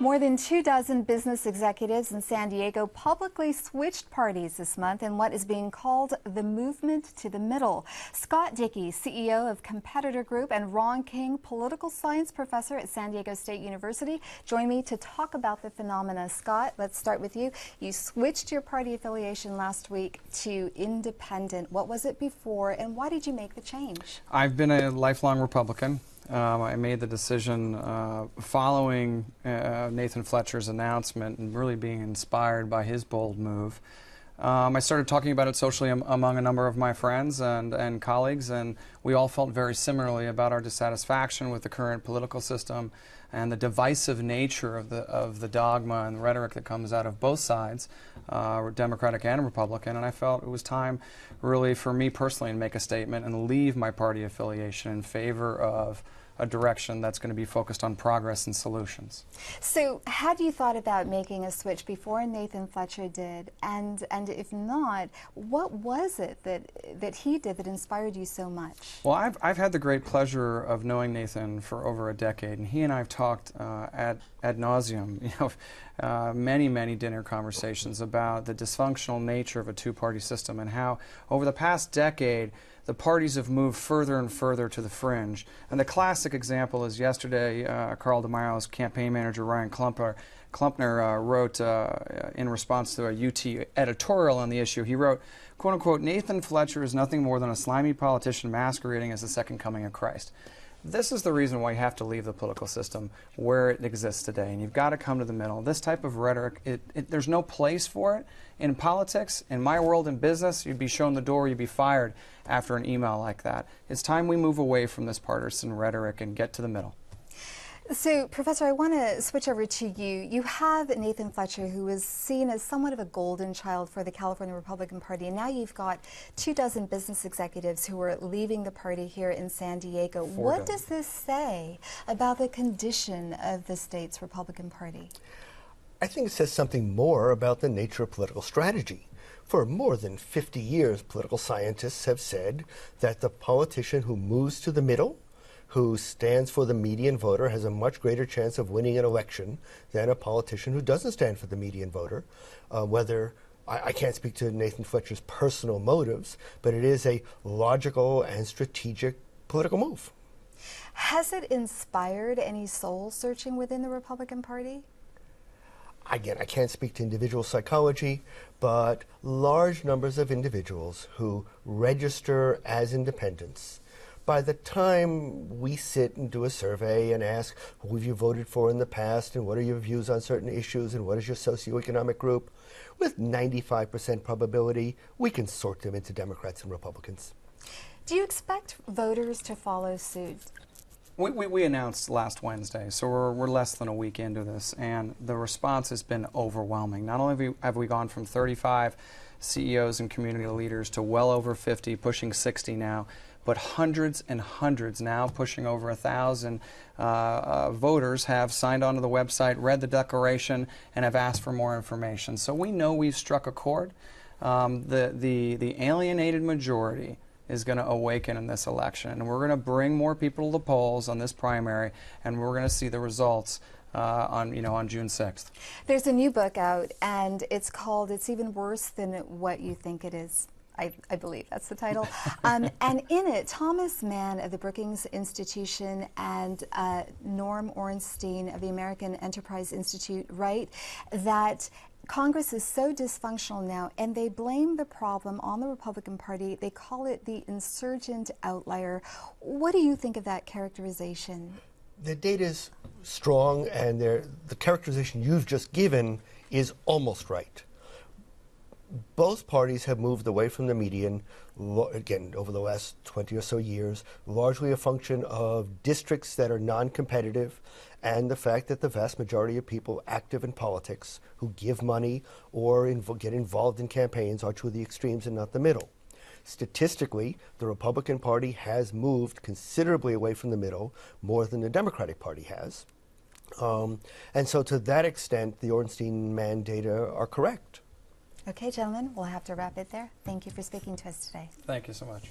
More than 24 business executives in San Diego publicly switched parties this month in what is being called the movement to the middle. Scott Dickey, CEO of Competitor Group, and Ron King, political science professor at San Diego State University, join me to talk about the phenomena. Scott, let's start with you. You switched your party affiliation last week to independent. What was it before, and why did you make the change? I've been a lifelong Republican. I made the decision following Nathan Fletcher's announcement and really being inspired by his bold move. I started talking about it socially among a number of my friends and colleagues, and we all felt very similarly about our dissatisfaction with the current political system and the divisive nature of the dogma and the rhetoric that comes out of both sides, Democratic and Republican. And I felt it was time really for me personally to make a statement and leave my party affiliation in favor of a direction that's going to be focused on progress and solutions. So had you thought about making a switch before Nathan Fletcher did? And if not, what was it that he did that inspired you so much? Well, I've had the great pleasure of knowing Nathan for over a decade, and he and I have talked ad nauseum, many dinner conversations about the dysfunctional nature of a two-party system and how over the past decade the parties have moved further and further to the fringe. And the classic example is yesterday, Carl DeMaio's campaign manager, Ryan Klumpner, wrote in response to a UT editorial on the issue, he wrote, quote unquote, "Nathan Fletcher is nothing more than a slimy politician masquerading as the second coming of Christ." This is the reason why you have to leave the political system where it exists today, and you've got to come to the middle. This type of rhetoric, there's no place for it in politics. In my world, in business, you'd be shown the door, you'd be fired after an email like that. It's time we move away from this partisan rhetoric and get to the middle. So, Professor, I want to switch over to you. You have Nathan Fletcher, who is seen as somewhat of a golden child for the California Republican Party, and now you've got 24 business executives who are leaving the party here in San Diego. What does this say about the condition of the state's Republican Party? I think it says something more about the nature of political strategy. For more than 50 years, political scientists have said that the politician who moves to the middle, who stands for the median voter, has a much greater chance of winning an election than a politician who doesn't stand for the median voter. I can't speak to Nathan Fletcher's personal motives, but it is a logical and strategic political move. Has it inspired any soul searching within the Republican Party? Again, I can't speak to individual psychology, but large numbers of individuals who register as independents, by the time we sit and do a survey and ask who have you voted for in the past and what are your views on certain issues and what is your socioeconomic group, with 95% probability, we can sort them into Democrats and Republicans. Do you expect voters to follow suit? We announced last Wednesday, so we're less than a week into this, and the response has been overwhelming. Not only have we gone from 35 CEOs and community leaders to well over 50, pushing 60 now, but hundreds and hundreds, now pushing over 1,000 voters have signed onto the website, read the declaration, and have asked for more information. So we know we've struck a chord. The alienated majority is going to awaken in this election, and we're going to bring more people to the polls on this primary, and we're going to see the results on June 6th. There's a new book out, and it's called "It's Even Worse Than What You Think It Is." I believe that's the title. And in it, Thomas Mann of the Brookings Institution and Norm Ornstein of the American Enterprise Institute write that Congress is so dysfunctional now, and they blame the problem on the Republican Party. They call it the insurgent outlier. What do you think of that characterization? The data is strong, and the characterization you've just given is almost right. Both parties have moved away from the median, again, over the last 20 or so years, largely a function of districts that are non-competitive and the fact that the vast majority of people active in politics who give money or get involved in campaigns are to the extremes and not the middle. Statistically, the Republican Party has moved considerably away from the middle, more than the Democratic Party has. And so to that extent, the Ornstein-Mann data are correct. Okay, gentlemen, we'll have to wrap it there. Thank you for speaking to us today. Thank you so much.